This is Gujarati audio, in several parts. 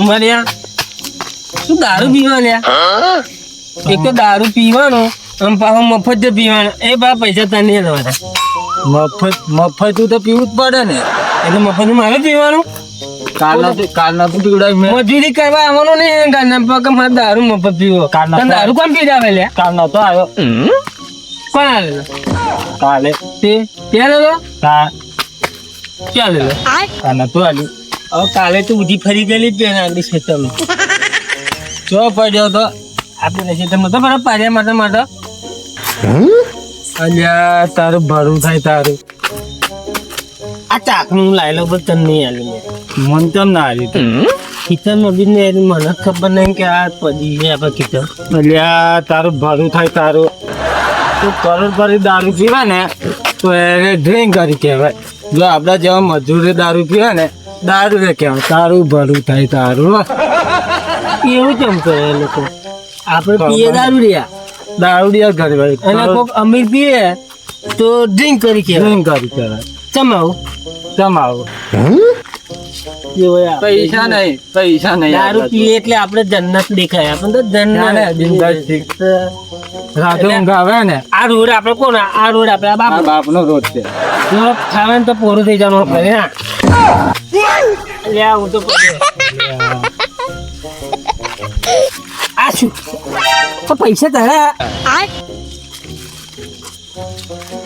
મર્યા તું દારૂ પીવા લ્યા એક તો દારૂ પીવાનો આમ પાછો મફત જ પીવાનો એ બા પૈસા તને નહીં દેવાના મફત તો પીવું જ પડે ને એટલે મફત મારે પીવાનું કાલના તો પીવડાય મેં મજૂરી કરવા આવવાનો નહીં ગાના પગ મારે દારૂ મફત પીવો કાલના તને દારૂ કોણ પી આવે લ્યા કાલનો તો આવ્યો કોણ આવેલો કાલે તે ત્યાં લેલો ક્યાં લેલો કાલના તો આવ્યું હવે કાલે તો ઉધી ફરી ગયેલી પેન આગળ ખેતરમાં ચો પડ્યો તો આપણે ખેતરમાં તો બરાબર પાડ્યા માટે અલ્યા તારું ભરું થાય તારું આ ચાકનું લાયેલો બધું તને નહીં આલ્યું મેં મન કેમ ના આવી ખેતરમાં બી ને મને ખબર નહીં કે આ પડી છે આપણે ખેતર અલ્યા તારું ભરું થાય તારું તું કરોડ ભરી દારૂ પીવા ને તો એને ડ્રિંક કરી કહેવાય જો આપડા જેવા મજૂરે દારૂ પીવા ને દારૂ ને કહેવાય તારું ભરું થાય તારું એવું કેમ કરે એ લોકો આપણે પીએ દારૂ રહ્યા દારૂડિયા ઘરે અને કોઈક અમીર પીએ તો ડ્રિંક કરી કહેવાય ડ્રિંક કરી કહેવાય ચમાવું તમારું પૈસા નહીં દારૂ પીએ એટલે આપણે જન્નત દેખાય આપણે તો જન્નત રાતે ઊંઘ આવે ને આ રોડ આપણે કોણ આ રોડ આપણે આ બાપનો રોજ છે ખાવાનું તો પૂરું થઈ જવાનું આપણે હું તો આ શું તો પૈસા તારા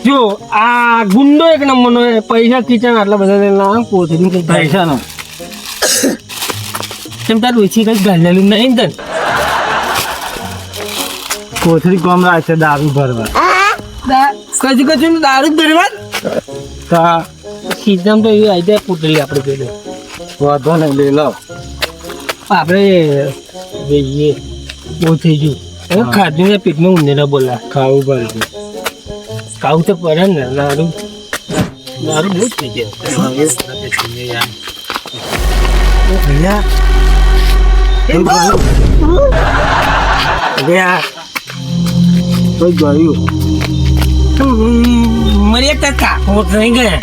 જો આ ગુંડો એક નંબરનો પૈસા કિચન આટલા બધા કોથળી પૈસા નો તેમ તારું ઓછી કઈ ગાલેલું નહીં તને કોથળી કોમ રાખશે દારૂ ભરવા કશું કશું દારૂ જ ભરવા તા ખીચામ તો એવી આવી જાય કોથળી આપણે પેલું વાંધો નહીં લઈ લો આપણે જઈએ બહુ થઈ ગયું ખાધું ને પેટમાં ઊંધે ના બોલા ખાવું પડશે ખાવું તો પડે ને દારૂ દારૂ બહુ જ થઈ ગયા કોઈ ગયું મરી એક કાકો નહીં ગયા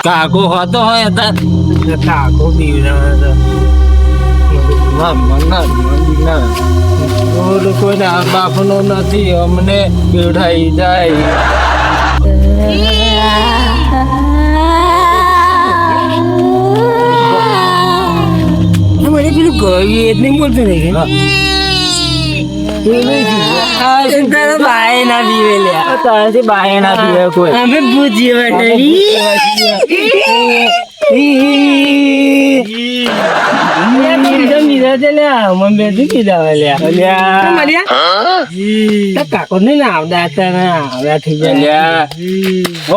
કાકો હોતો હોય હતા કાકો પીવડા કોઈના બાપનો નથી અમને બેઠાઈ જાય મને પેલું ગયું એ જ નહીં બોલતું નહીં બાય ના પીવે લ્યા તારાથી બાય ના પીવે કોઈ અમે પૂછીએ કાકો ને આવડા આવડા થઈ જાય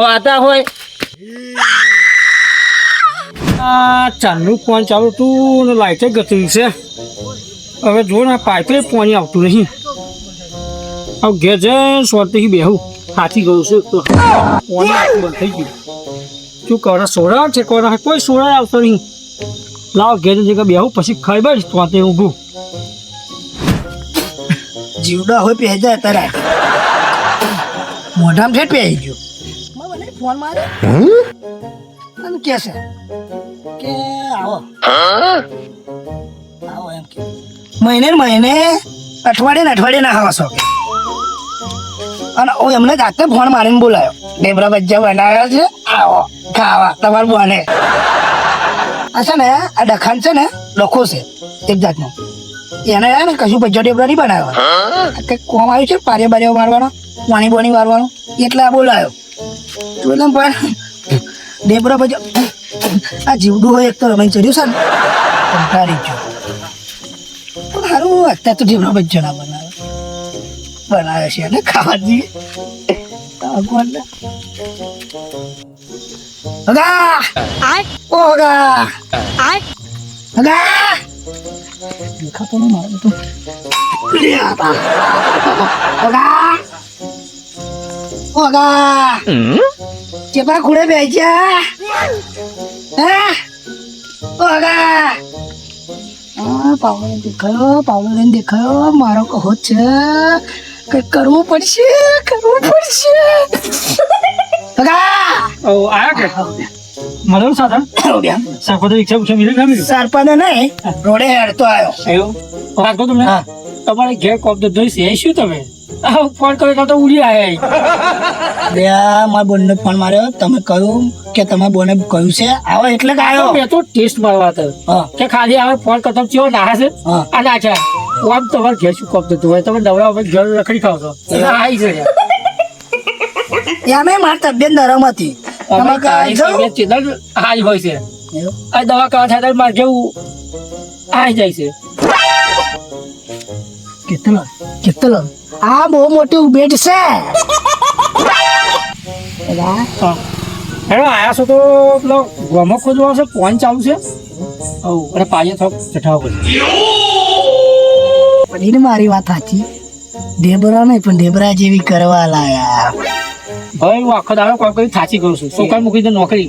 આતા હોય ચાલુ ફોન ચાલુ તું લાઈટ ગતું છે હવે જો ને પાઇપે પાણી આવતું નહીં હવે ઘેર જઈને સોરથી બેહું હાથી ગયું છે તો પાણી બંધ થઈ ગયું શું કરો સોરા છે કોરા કોઈ સોરા આવતો નહીં લાવ ઘેર જગ્યા બેહું પછી ખાઈ બસ તો તે ઊભું જીવડા હોય પહે જાય તારા મોઢામાં ફેટ પહેરી ગયો ફોન મારે અને કે છે કે આવો આવો એમ કે મહિને અઠવાડિયે ના હવા છો અને હું એમને જાતે ફોન મારીને બોલાયો ડેબરા બચ્ચા બનાવ્યા છે આવો ખાવા તમારે બને આ છે ને આ ડખાન છે ને ડખો છે એક જાતનો એને ને કશું બચ્ચા ડેબરા નહીં બનાવ્યા કંઈક કોમ આવ્યું છે પારિયા મારવાનો પાણી બોણી મારવાનું એટલે આ બોલાયો એટલે પણ ડેબરા બચ્ચા આ જીવડું હોય એક તો રમાઈ ચડ્યું છે ને કંટાળી ગયો પણ સારું અત્યારે તો ડેબરા બચ્ચા ના બનાવે છે અને ખાવા જઈએ દેખાતો નહીં મારે તો ચેપા ખૂડે બેસ્યા પાવડો દેખાયો મારો કહો છે કઈ કરવું પડશે મતલબ સાધન સાપોતે રિક્ષા ઉછા મિલે ગમે સરપંચ નહીં રોડે હેડતો આવ્યો એવું રાખો તમને હા. તમારે ઘેર કોપ તો જોઈ છે શું તમે ફોન કર્યો તો ઉડી આયા બે મારા બોનને ફોન માર્યો તમે કહ્યું કે તમારા બોને કહ્યું છે આવો એટલે કે આવ્યો મેં તો ટેસ્ટ મારવા હતો હા કે ખાલી આવે ફોન કરતો કેવો ના છે હા. આ ના છે આમ તમારે ઘેર શું કોપ થતું હોય તમે નવરા હવે ઘેર રખડી ખાવ છો આવી છે એમે મારી તબિયત નરમ હતી તમે જાઓ. હાઈ હોય છે એવું? આ દવા કરવા થાય મારે જેવું આવી જાય છે કેટલો કેટલો આ બહુ મોટી ઉભેટ છે હેલો આયા છો તો પેલો ગમો ખોદવા છે ફોન ચાલુ છે અને પાયે થોડોક ચઠાવો પડશે પણ એને મારી વાત સાચી ઢેબરા નહીં પણ ઢેબરા જેવી કરવા લાયા હવે હું આખો દાડો કોઈ કોઈ થાચી કરું છું છોકરા મૂકી દે નોકરી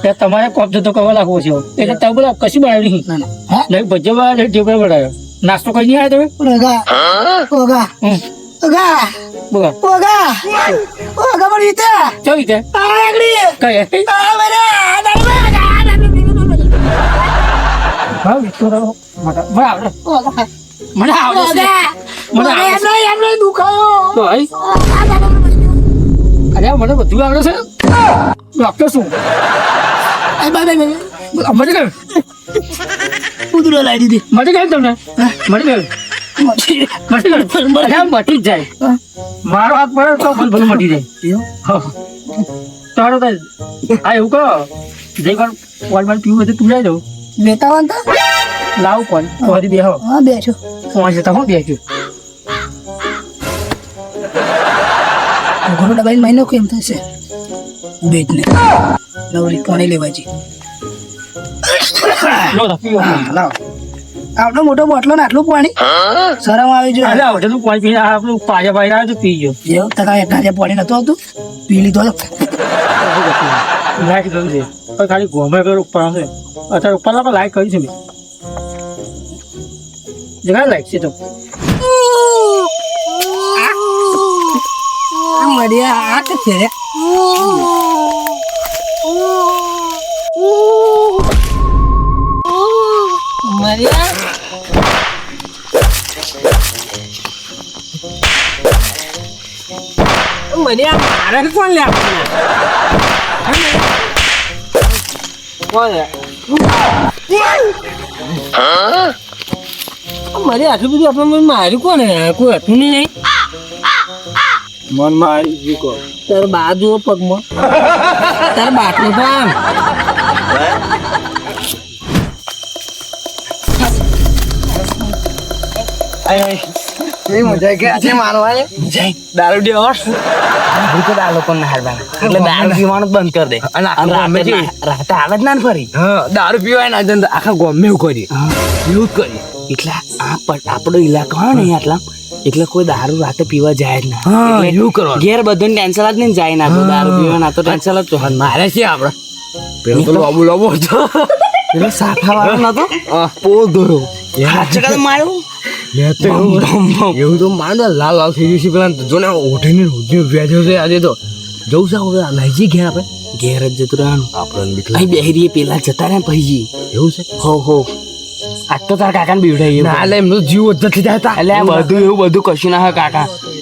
તે તમારે કોપ જતો કરવા લાગવો છે એટલે તમે બોલો કશું બનાવ્યું નહીં ના ના હે નહીં ભજ્જવા ઢેબરા બનાવ્યો નાસ્તો કરી નહીં આવ્યા તમે ઓગા ઓગા ઓગા બોલો ઓગા ઓગા મારી રીતે કેવી રીતે આ આગળી કઈ આ બરા ભાવ વિસ્તો રહો મને આવડે મને આવડે છે મને આવડે છે એમને દુખાયો તો ભાઈ અરે મને બધું આવડે છે ડોક્ટર શું મને કહ્યું કુદરો લાવી દીધી મને કહ્યું તમને મને કહ્યું મટી જ જાય મારો હાથ પડે તો ભલે મટી જાય તારો તો આ એવું કહો જઈ વાર પોઈન્ટ પીવું હોય તો તું લઈ દઉં લેતા વાંતા લાવ પોઈન્ટ ફરી બેહો હા બેઠો પહોંચ જતા હું બેસ્યું ઘણો દબાઈ મહિનો કેમ થશે બેટ ને નવરી પાણી લેવા જી લો તો પીવો લાવ આટલો મોટો બોટલો ને આટલું પાણી શરમ આવી અરે જોઈએ આવડે પાણી પીને આપણું પાયા પાયા આવે તો પી ગયો જેવું તકા એટલા પાણી નતું આવતું પી લીધો લાઈક દઉં છે પણ ખાલી ગોમે કર ઉપર આવશે અત્યારે ઉપર પણ લાઈક કરી છે મેં જગા લાઈક છે તો મર્યા આ કે છે રે મર્યા મર્યા મારે કોણ લે મારે આટલું બધું આપણે માર્યું કોને કોઈ હતું નહીં મન મારી જીકો તાર બા જુઓ પગમાં તાર બાટલું તો આમ એ મજા કે આજે મારવાને દારૂ દે હોર્સ દારૂ પણ ના હારવાના એટલે દારૂ પીવાનું બંધ કરી દે અને રાતે આવે જ ના ને ફરી હા દારૂ પીવાય ના જન આખા ગોમે એવું કરી એવું જ કરી એટલે આપણો ઇલાકો હોય ને આટલા એટલે કોઈ દારૂ રાતે પીવા જાય જ ના હા એટલે એવું કરવા ઘેર બધું ટેન્શન જ નહીં જાય ના તો દારૂ પીવા ના તો ટેન્શન જ તો મારે છે આપડે પેલો તો લોબો લોબો હતો પેલો સાફા વાળો નતો પોલ દોયો હાચે કાલે માર્યું મેં તો એવું તો માંડ લાલ લાલ થઈ ગયું છે પેલા જો ને ઉઠીને વેજો છે આજે તો જવું છે હવે લાઈજી ઘેર આપણે ઘેર જ જતું રહેવાનું આપણને બીક અહીં બેહી રહીએ પેલા જતા રહ્યા પછી એવું છે હો આજ તો તારા કાકાને બીવડાવીએ ના એટલે એમનો જીવ જ નથી જતા એટલે આ બધું એવું બધું કશું ના હોય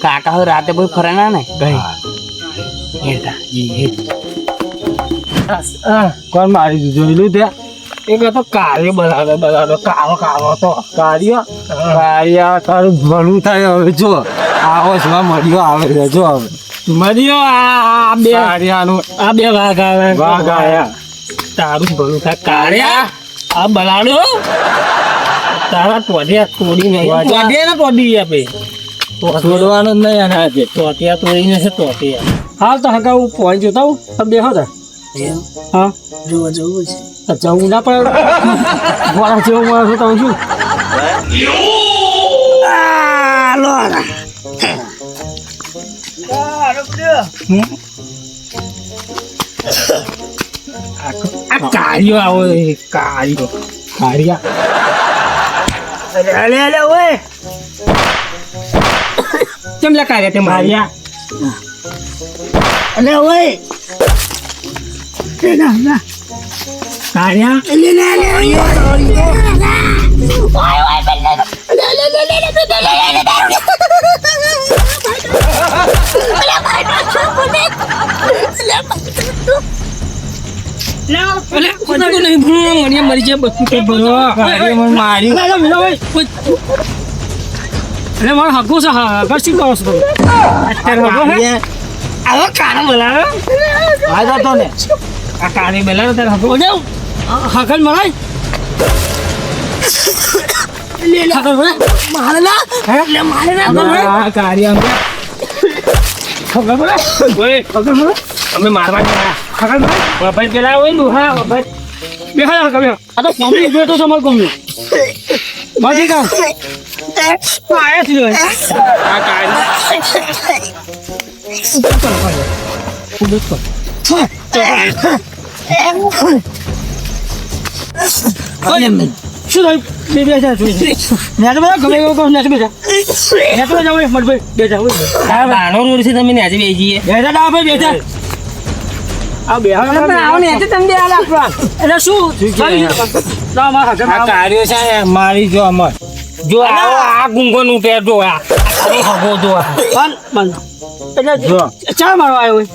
કાકા હોય રાતે પછી ફરે ના ને કઈ હેડતા કોણ મારી દીધું જોયેલું ત્યાં એક તો કાર્ય બનાવે કાળો તો કાર્ય તારું ભલું થાય હવે જો આવો જ મળ્યો આવે છે જો હવે મર્યો આ બે કાર્યાનું આ બે વાઘ આવે વાઘ આયા તારું ભલું થાય કાળ્યા આ બલાડો તારા ટોડિયા તોડીને ટોડિયા ને તોડી આપે છોડવાનું જ નહીં આના આજે ટોટિયા તોડીને છે ટોટિયા હાલ તો હગા હું પહોંચી જતા હું તમે બેહો તા હા જોવા જવું છે જવું ના પડે ગોળા જેવો માણસ હતો તમે શું આ કાર્યો આવો કારિયા અલે ઓય કેમ લે કાર્યા તે માર્યા અલે ઓય કાર્યા મરી જાય બધું કઈ ભરો મારી અરે મારો હગો છે હગા શું કરો છો તમે અત્યારે હગો છે આવો કાનો બોલાવે આ જતો ને આ કાની બોલાવે તારે હગો જાવ હગન મરાય હગન મરાય આ કાર્ય હગન મરાય ઓય હગન મરાય અમે મારવા ગયા હગન મરાય ભાઈ પેલા હોય દુહા ભાઈ બેહા હગન બેહા આ તો કોમી બેઠો છે અમાર કોમી બાજી કા આયા છે આ કાની શું થાય બે છે મેં તો બધા ગમે એવો ને બેઠા મેં તો જાવ મત ભાઈ બેઠા હોય બાણો રોડ છે તમે આજે બેજીએ બેઠા ના ભાઈ બેઠા આ બે આવો ને આજે તમે આ લાખવા એટલે શું ના મારા હગન આ કાર્ય છે ને મારી જો અમર જો આ ગુંગોન ઉઠે જો આ હગો જો પણ એટલે જો ચા મારવા આવ્યો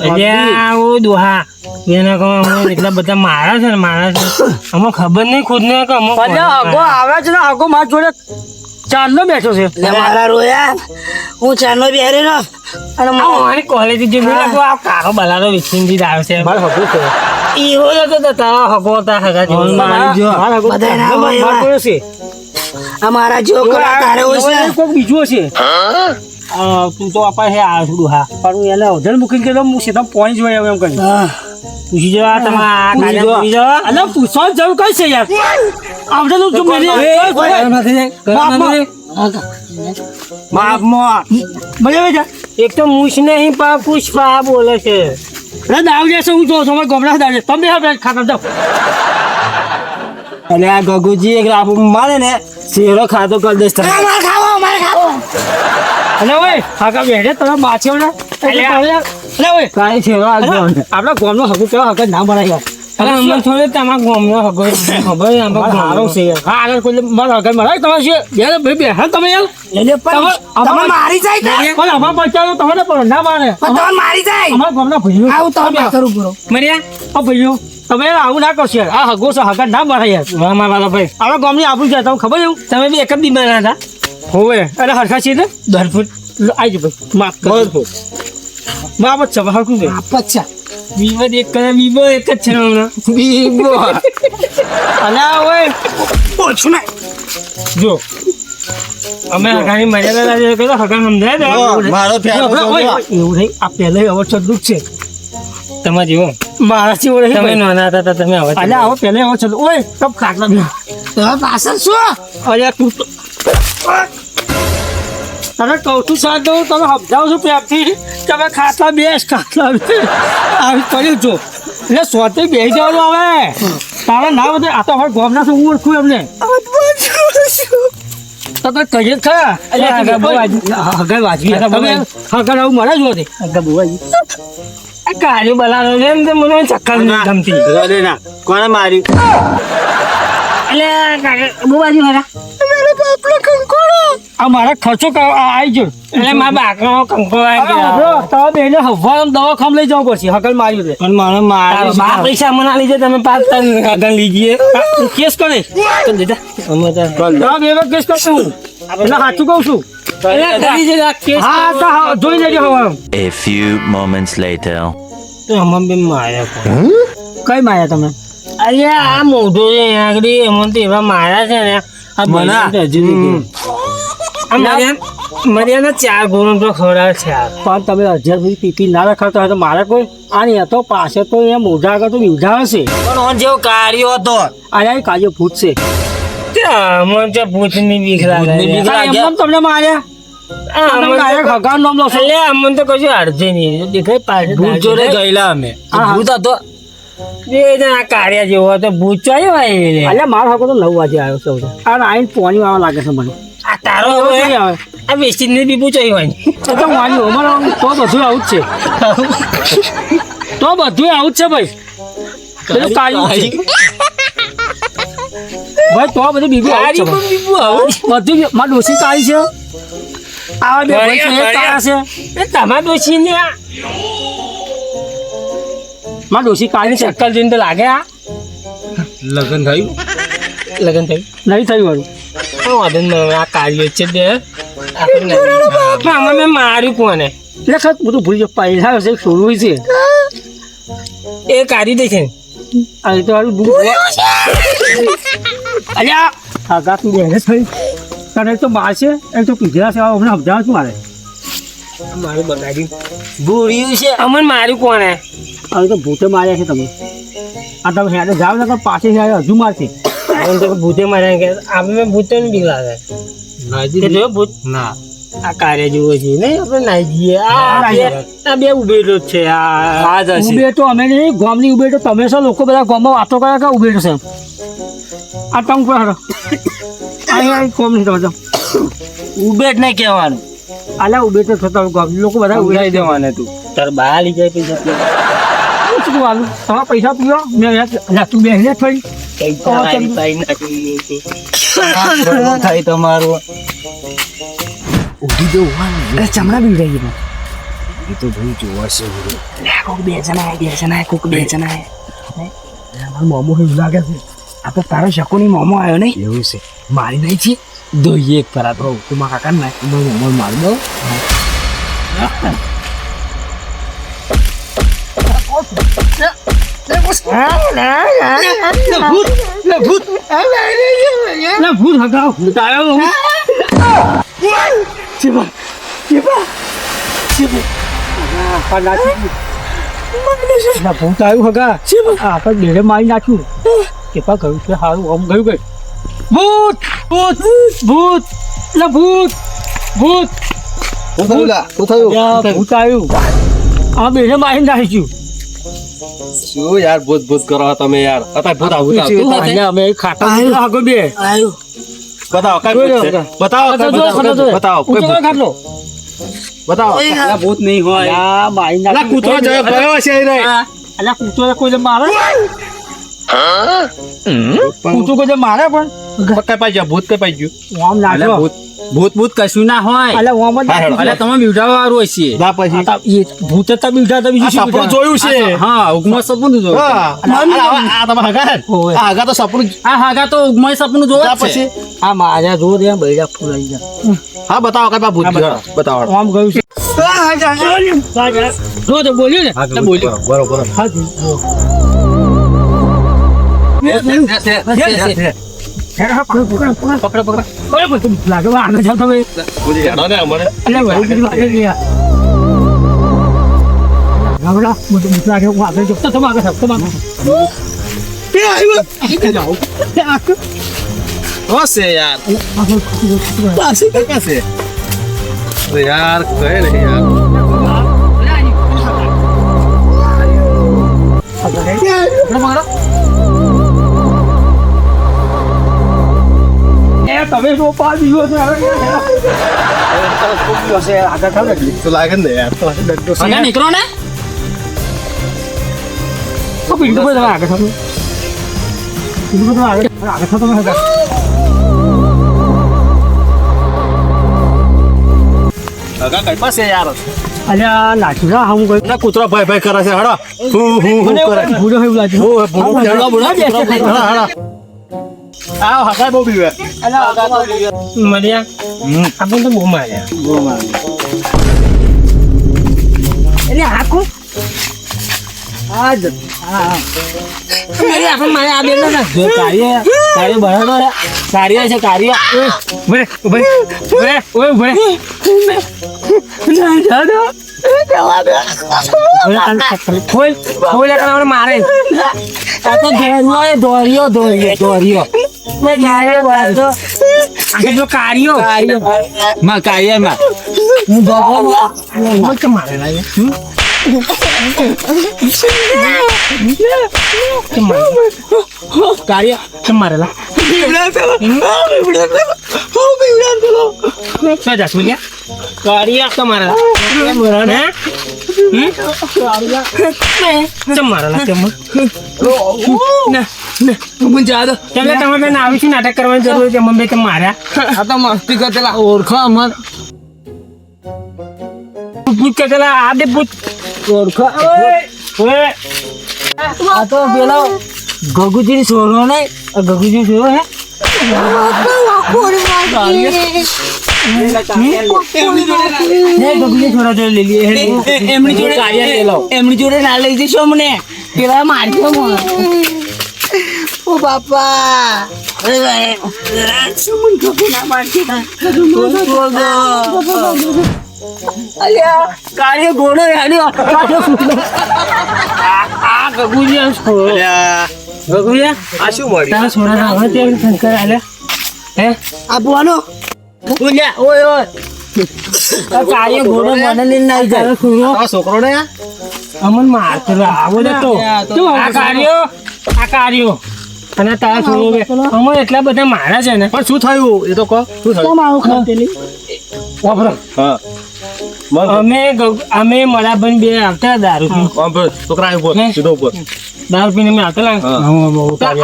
હોય ઓ દોહા એના કહો એટલા બધા મારા છે ને મારા છે અમને ખબર નહીં ખુદ ને કે અમુક હગો આવે છે ને હગો મારા જોડે ચાંદનો બેઠો છે મારા રોયા હું ચાનો બેહરેલો અને મારી કોલેજ જે મેં આ કારો બલારો વિસિંજી આવે છે મારો હગો છે ઈ હોય તો તારા હગો તા હગા જેવું મારી જો મારા હગો બધાય ના હોય એવા. મારો છે અમારા જેવો કલાકાર હોય છે કોક બીજો છે તું તો આપા હે આ છોડું હા પણ એને અધર મૂકીને કે હું સીધા પોઈન્ટ જોઈ એમ કરી હા. પૂછી જો આ તમારા કાલે પૂછી જો અલે પૂછવા જરૂર કઈ છે યાર આપણે તો જો મેરી માપ માં મજા જા એક તો મૂછ નહીં પા પુષ્પા બોલે છે અરે દાવ જશે હું જો સમય ગમડા દાવ તમે હા ખાતા જાવ અને આ ગગુજી એક રાપુ મારે ને શેરો ખાતો કરી દેસ તમે અમારે ખાવો અલે ઓય હાકા બેઠે તમે બાચે ને અલે ઓય કાઈ શેરો આગળ આપણા ગામનો હગુ કેવા હગા ના બનાય યાર અરે અમને થોડે તમારા ગામનો હગો ખબર આમાં હારો છે યાર હા આગળ કોઈ મારો હગા મરાય તમે છે યાર ભાઈ બેહા તમે યાર એટલે પણ તમે મારી જાય ને પણ આમાં પચાવો તમને પણ ના મારે પણ તમે મારી જાય અમારા ગામના ભાઈઓ આવું તો અમે કરું પૂરો મર્યા આ ભાઈઓ તમે યાર આવું ના કરશો યાર આ હગો છે હગા ના મારે યાર મામા વાળા ભાઈ આપણા ગામની આપણું છે તમને ખબર એવું તમે બી એક જ દી બના હતા હોવે અરે હરખા છે ને 10 ફૂટ આવી ભાઈ માફ કરો માફ જ છે હરખું છે પચ્ચા બીબો એક કરે બીબો એક જ છે હમણાં બીબો અને આ ઓય ઓછું ના જો અમે હગાની મર્યાદા લાગે તો હગા સમજાય ને મારો એવું નહીં આ પહેલે હવે ચડું જ છે તમે જીવો મારા જેવો નહીં તમે નાના હતા તો તમે હવે અલે આવો પહેલે હવે ચડું ઓય કપ ખાટલા બી તમે પાછળ શું અરે તું તો તને કહું છું સાથ દઉં તમે સમજાવ છો પ્રેમથી તમે ખાટલા બેસ ખાટલા બેસ આવી કર્યું છો એટલે સ્વતે બેસી જવાનું આવે તારા ના બધે આ તો હવે ગોમના હું ઓળખું એમને તમે કહીએ જ ખરા હગા વાજવી તમે હગા આવું મળે જ હોતે હગા બુવાજી આ કાળી બલાનો છે ને તે મને ચક્કર નહીં ગમતી કોને મારી એટલે કાકા બુવાજી મારા આ મારા ખર્ચો આવી ગયો એટલે મારા બાકરો કંકો આવી બરો તમે બેને હવા દવાખામ લઈ જવું પડશે હગલ માર્યું છે પણ મને મારે બા પૈસા મને આલી જાય તમે 5 હગા લઈ ગયે કેસ કરે તો દેતા અમે તો તમે એવો કેસ કરશું એટલે સાચું કહું છું હા તો હા, જોઈ લેજો હવે A few moments later. અમે બી માર્યા કઈ માયા તમે અરે આ મોઢું છે અહીંયા આગળ એમાં તો એવા માર્યા છે ને આ મને હજુ આ મર્યાદા 4 ગુણ તો ખવડાવે છે આ પણ તમે 1000 સુધી પીપી ના રખાતા હોય તો મારે કોઈ આની હતો પાસે તો અહીંયા મોઢા આગળ તો બીજા હશે પણ ઓન જેવો કાર્યો હતો આ કાજો ભૂત છે મને તો ભૂતની બીક લાગે એમ તમને માર્યા તમે ડાયરેક્ટ હગાનું નામ લો છો એટલે અમને તો કશું અડધે નહીં દેખાય પાછળ ભૂત જોડે ગયેલા અમે ભૂત હતો બે જણા કાર્યા જેવો હતો ભૂત ચોય હોય અલ્યા મારો હકો તો 9 વાગે આવ્યો છે આ આઈને પોણી વાળા લાગે છે મને આ તારો હવે આ વેસ્ટીન ની બીબુ ચોય હોય એ તો વાંચ્યું અમારે તો બધું આવું જ છે તો બધું આવું જ છે ભાઈ પેલું કાળિયું છે. ભાઈ તો બધી બીબી આવી છે બધી મારી ડોસી કાળી છે આવા બે ભાઈ છે એ કાળા છે તમારા ડોશી ને મારી ડોસી કાળી છે ચક્કર જોઈને તો લાગે આ લગન થયું નહીં થયું મારું વાંધો નહીં આ કાર્ય છે દે મેં માર્યું કોને એટલે ખત બધું ભૂલી જાવ પૈસા હશે છોડવું છે એ કાઢી દે છે આ તો હારું દૂધ અલ્યા આ ગાતું બે થઈ તને એક તો માર છે એક તો પીધેલા છે હમણાં સમજાવ છું મારે મારું બગાડ્યું ભૂર્યું છે અમને માર્યું કોને હવે તો ભૂતે માર્યા છે તમે આ તમે હેડે જાવ ને પાછી હજુ મારશે અમને તો ભૂતે માર્યા કે આપણે ભૂતે ને બીક લાગે તે જોયો ભૂત ના આ કાર્ય જેવો છે નહીં આપણે નાઈ જઈએ આ બે ઉભેલો જ છે આ જ હશે ઉભે તો અમે નહીં ગામની ઉભે તો તમે છો લોકો બધા ગામમાં વાતો કરે કે ઉભે છે આ તમ પર હરો અહીંયા કોમ નહીં તમે ઉભે જ નહીં કહેવાનું આલા ઉભે તો થતા ગામની લોકો બધા ઉભે દેવાને તું તાર બહાર લઈ જાય પૈસા શું આલું તમારા પૈસા પીવો મેં તું બે હજાર થઈ થાય તમારું ચમડા બી રહી ગયો એ તો ભાઈ જોવા છે કોક બે જણા કોક બે જણા મારું મોમો એવું લાગે છે આ તો તારો શકુની મોમો આવ્યો નહીં એવું છે મારી નહીં છે દોઈએ એક કરા તો તું મારા કાકા નાખ મોમો મારી દો ભૂત હગાવ ભૂત આવ્યો ભૂત આવ્યું હગા આપણે ડેરે મારી નાખ્યું કેપા કહ્યું છે સારું આમ ગયું ગઈ ભૂત ભૂત ભૂત એટલે ભૂત ભૂત ભૂત આવ્યું આ બેને મારી નાખ્યું શું યાર ભૂત કરો તમે યાર અત્યારે ભૂત આવું અમે ખાતા આગળ બે બતાવો કઈ બતાવો ખાટલો બતાવો ભૂત નહીં હોય આ મારી નાખ્યું કૂતરો ગયો છે અલ્યા કૂતરો કોઈ મારે કૂતરો કોઈ મારે પણ કઈ પાઈ ગયો ભૂત કઈ પાઈ ગયું આમ નાખ્યો ભૂત કશું ના હોય અલ્યા ઓમ જ એટલે તમે બીવડાવવા વાળું હશે ના પછી ભૂત હતા બીજા હતા બીજું શું સપનું જોયું છે હા ઉગમાં સપનું જોયું આ તમે હગા આ હગા તો સપનું આ હાગા તો ઉગમાં સપનું જોવે જ છે પછી આ મારા જો દે બૈરા ફૂલાઈ ગયા હા બતાવો કઈ ભૂત બતાવો આમ ગયું છે જો તો બોલ્યું ને તો બોલ્યું બરોબર હા લાગે આગળ જાવ તમે એટલે વળી બીજું લાગે છે યાર ગામડા મોટું મોટું લાગે હું આગળ જતો તમે આગળ જાવ તમે હોશે યાર कैसे तो यार कहे नहीं यार તમે જો પાર દીવો છે આગળ થાવ ને तो लागन दे यार અને નીકળો ને તો બીજું કોઈ તમે આગળ થાવ બીજું કોઈ આગળ થાવ તમે આગળ हगा कई पास है यार અલ્યા નાખ્યું ના હું ગયું ना कुतरा भाई भाई करे से हड़ा हु करे ભૂલો એવું લાગ્યું वो बुढ़ो बुढ़ो हड़ा हड़ा आओ हगा बो बीवे મર્યા આપણે તો બહુ માર્યા એટલે આખું આ જ આપણે મારે આ બેન ના જો કાર્ય બરાબર કાર્ય છે કાર્ય ઉભરે ઉભરે ઉભરે ઓય ઉભરે ખોલ ખોલ એટલે મારે આ તો દોર્યો જો કાર્યો માં કાર્યમાં હું ભગવાન મારે લાગે કાર્ય કેમ મારેલા કાર્ય તમારા ચમ મારા લાગે મને તમે બેન આવી છું નાટક કરવાની જરૂર છે મમ્મી તમે માર્યા આ તો મસ્તી કરતેલા ઓળખો અમર પૂછ કે પેલા આ દે પૂછ ઓળખો ઓય આ તો પેલો ગગુજી છોરો ને ગગુજી છોરો હે એમની જોડે ના લઈ જશો અમને પેલા મારજો ઓ બાપા કાર્ય ઘોડો યાડ્યો આ ગગુજી ગગુજી આ શું મળી તારા છોરા આવે તે શંકર આલે હે આપવાનો ઓય ઓય કાર્ય ઘોડો મને લઈને ના જાય છોરો આ છોકરો ને અમન મારતો આવો જતો આ કાર્યો અને તારા છોરો અમન એટલા બધા મારા છે ને પણ શું થયું એ તો કહો શું થયું આવું ખાતેલી વાપરો હા અમે મરાબન બે આવતા દારૂ પી છોકરા ઉપર સીધો ઉપર દારૂ પીને અમે આવતા લાગે તો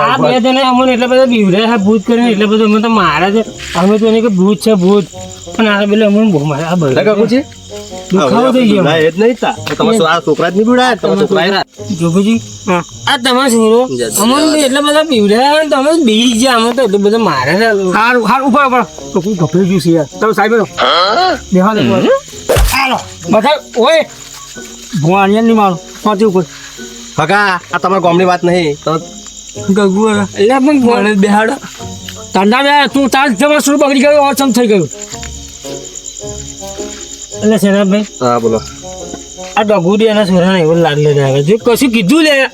આ બે જણે અમને એટલા બધા બીવડે છે ભૂત કરીને એટલે બધું અમે તો મારા છે અમે તો એને કે ભૂત છે ભૂત પણ આ પેલું અમને બહુ મારે આ બધું ગગુજી દુખાવો થઈ ગયો ના એ જ નહીં તા તમારા છોકરા જ નહીં પીવડાય તમારા છોકરા જોગુજી આ તમારા છોરો અમને એટલા બધા બીવડે તમે બીજી ગયા અમે તો એટલું બધું મારે છે હાર ઉપર તો કોઈ ગભરાઈ ગયું છે યાર તમે સાહેબ દેવા દે હાલો બધા ઓય ભુવાનિયા ની મારો પાછી ઉપર કાકા આ તમારા ગામની વાત નહીં તો ગગુ એટલે પણ ભોણે બેહાડો તંડા બે તું તાર જમા શરૂ બગડી ગયો ઓચમ થઈ ગયું એટલે સેનાભાઈ હા બોલો આ ડગુડી એના છોરાને એવો લાડલે આવે જો કશું કીધું લે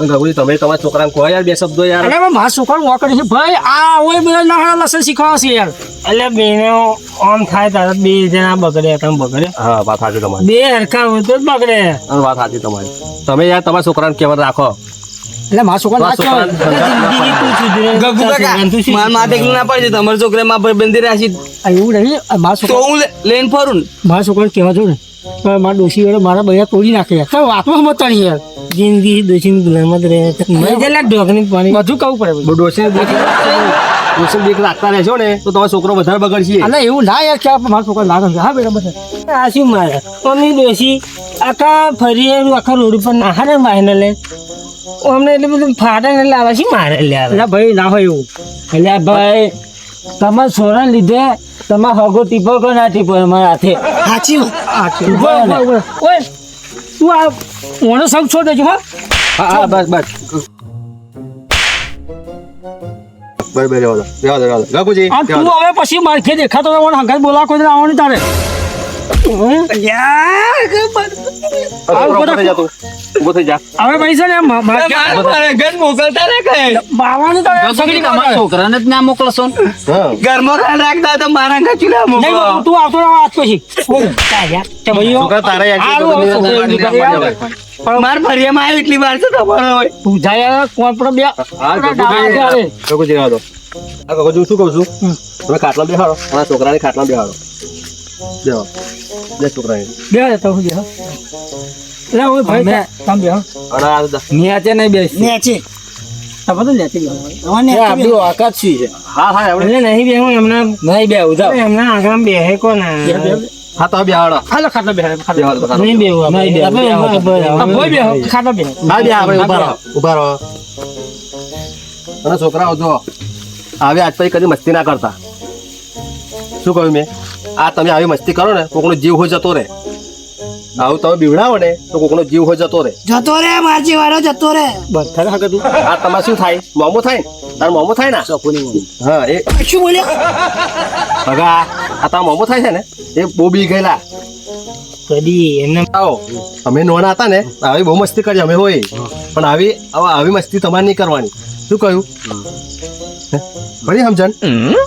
ગગુજી તમે તમારા છોકરાને કહો યાર બે શબ્દો યાર અરે મારા છોકરા વાકડી છે ભાઈ આ ઓય બધા ના લસણ શીખવા છે યાર એટલે બેને આમ થાય તારે બે જણા બગડે તમે બગડે હા વાત સાચી તમારી બે હરખા હોય તો જ બગડે અને વાત સાચી તમારી તમે યાર તમારા છોકરાને કહેવત રાખો એટલે મારા છોકરા ના મારા માટે એકલું ના પડે તમારા છોકરા માં ભાઈબંધી રાશી એવું નહીં મારા તો છોકરા હું લઈને ફરું ને મારા છોકરાને કહેવા છું ને મારા ડોશી વાળો મારા બધા તોડી નાખે યાર તો વાતમાં મત નહીં યાર જિંદગી ડોશીની ગુલામત રહે જેટલા ડોકની પાણી બધું કહું પડે ડોસી દેખ રાખતા રહેશો ને તો તમારો છોકરો વધારે બગડશે અને એવું ના યાર કે મારા છોકરા ના ગમશે હા બેટા બધા આ શું મારે મમ્મી ડોશી આખા ફરી આખા રોડ ઉપર નાહા ને વાહને લે અમને એટલે બધું ફાટા ને લાવે છે મારે લે ભાઈ ના હોય એવું એટલે ભાઈ તમારા છોરા લીધે તમારા હગો ટીપો કે ના ટીપો અમારા હાથે સાચી વાત ઓય તું આ ઓનો સબ છોડ દેજો હા હા બસ બસ ગગુજી આ તું હવે પછી મારખે દેખાતો હોય હંગાત બોલા કોઈ આવવાની તારે ઉભો થઈ જા હવે પૈસા ને ઘર મોકલતા ને કઈ બાવાની તારે છોકરાને જ ના મોકલશો ઘરમાં ખાલી રાખતા તો મારા ઘર ચૂલા મોકલો નહીં તું આવતો રહો આજ પછી છોકરા તારા માર ફરિયામાં આવ્યો એટલી વાર છે તમારો હોય તું જાય કોણ પણ બે ગગુજી રહેવા દો આ ગગુજી શું કહું છું તમે ખાટલા બેહાડો મારા છોકરાને ખાટલા બેહાડો બેહો બે છોકરાને બે તો હું બે એટલે ઓય ભાઈ તમે બે અને આ નીચે નહીં બેસી નેચે તમે તો લેતી ગયો મને આપણી ઓકાત શું છે હા હા એવડે એટલે નહીં બે હું એમને નહીં બે ઉધાર એમના આગળ બે હે કોણ હા તો બેહાડો હાલો ખાટલા બે બેહાડો નહીં બે ભાઈ બે ખાટલા બે હા બે આપણે ઉભા રહો અને છોકરાઓ જો હવે આજ પછી કદી મસ્તી ના કરતા શું કહ્યું મેં આ તમે આવી મસ્તી કરો ને કોકનો જીવ હોય જતો રહે આવું તમે બીવડાવો ને તો કોકનો જીવ હોય જતો રહે જતો રે મારજી વાળો જતો રે બધા હકે તું આ તમારે શું થાય મોમો થાય ને તાર મોમો થાય ને હા એ શું બોલ્યો ભગા આ તાર મોમો થાય છે ને એ બહુ બી ગયેલા કદી એમને આવો અમે નોના હતા ને આવી બહુ મસ્તી કરી અમે હોય પણ આવી મસ્તી તમારે નહીં કરવાની શું કહ્યું બધી સમજણ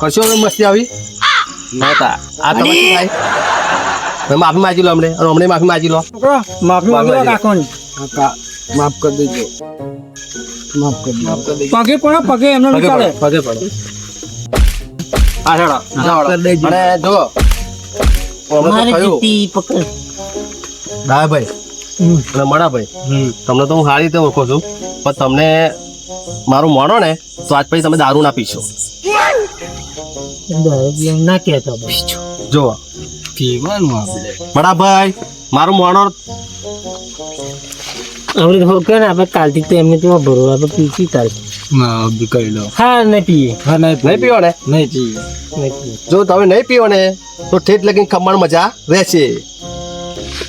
કરશો હવે મસ્તી આવી નહોતા આ તમે શું થાય તમે માફી માગી લો અમને અને અમને માફી માગી લો માફી માંગો કાકોની માફ કરી દેજો પગે પણ પગે એમને પગે ચાલે પડો પગે પડો આ હેડો જાઓ હેડો. અને જો અમને તો મારી થયું જીતી પકડ દા ભાઈ અને મણાભાઈ તમને તો હું સારી રીતે ઓળખું છું પણ તમને મારું મોણો ને તો આજ પછી તમે દારૂ ના પીશો ના કહેતો જો પીવાનું આપણે મણાભાઈ મારું મોણો આપણે તો કે ને આપણે કાલથી તો એમને તો ભરવા આપણે પીછી કાલથી ના બી કરી લો હા નહીં પીએ હા નહીં નહીં પીવો ને નહીં પીએ નહીં પીએ જો તમે નહીં પીવો ને તો ઠેઠ લગીને ખમણ મજા રહેશે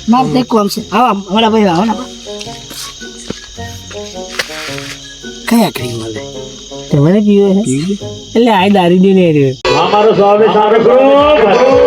મારે તે કોમ છે આવો અમારા ભાઈ આવો ને કયા ક્રીમ મળે તમને પીવે છે એટલે આ દારૂ દે ને અમારો સ્વામી સારો કરો